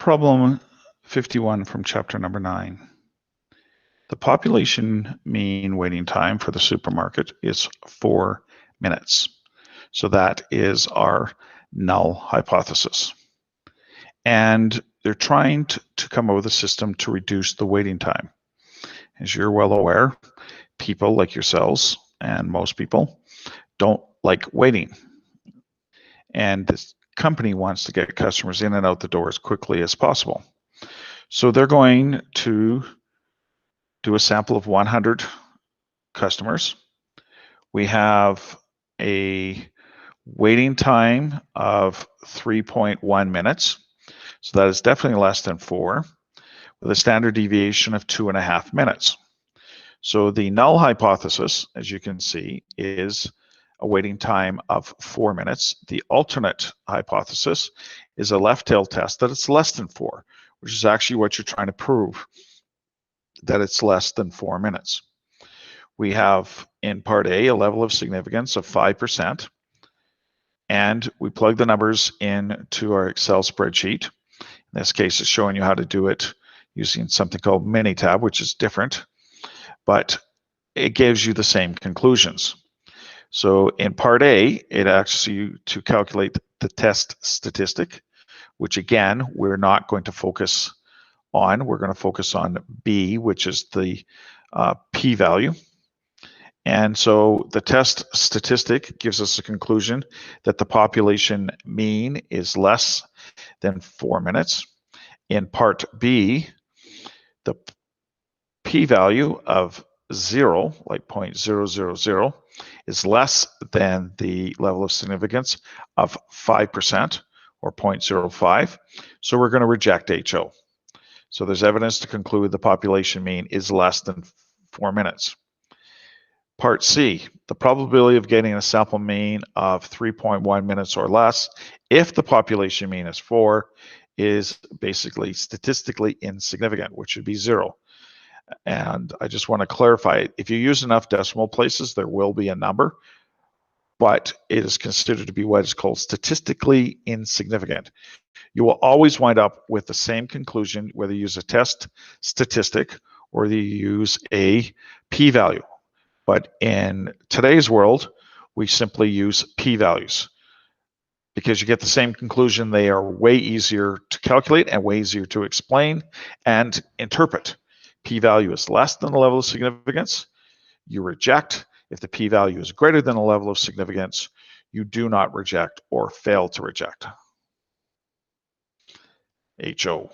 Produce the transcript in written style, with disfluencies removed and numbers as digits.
Problem 51 from chapter number 9. The population mean waiting time for the supermarket is 4 minutes. So that is our null hypothesis. And they're trying to come up with a system to reduce the waiting time. As you're well aware, people like yourselves and most people don't like waiting. And this company wants to get customers in and out the door as quickly as possible. So they're going to do a sample of 100 customers. We have a waiting time of 3.1 minutes. So that is definitely less than 4, with a standard deviation of 2.5 minutes. So the null hypothesis, as you can see, is a waiting time of 4 minutes. The alternate hypothesis is a left tail test that it's less than 4, which is actually what you're trying to prove, that it's less than 4 minutes. We have in part A a level of significance of 5%, and we plug the numbers into our Excel spreadsheet. In this case, it's showing you how to do it using something called Minitab, which is different, but it gives you the same conclusions. So in part A, it asks you to calculate the test statistic, which again, we're not going to focus on. We're going to focus on B, which is the p-value. And so the test statistic gives us a conclusion that the population mean is less than 4 minutes. In part B, the p-value of 0, like 0.000, is less than the level of significance of 5%, or 0.05. So we're going to reject HO. So there's evidence to conclude the population mean is less than 4 minutes. Part C, the probability of getting a sample mean of 3.1 minutes or less if the population mean is 4 is basically statistically insignificant, which would be 0. And I just want to clarify, if you use enough decimal places, there will be a number, but it is considered to be what is called statistically insignificant. You will always wind up with the same conclusion, whether you use a test statistic or you use a p-value. But in today's world, we simply use p-values because you get the same conclusion. They are way easier to calculate and way easier to explain and interpret. P-value is less than the level of significance, you reject. If the p-value is greater than the level of significance, you do not reject or fail to reject. HO.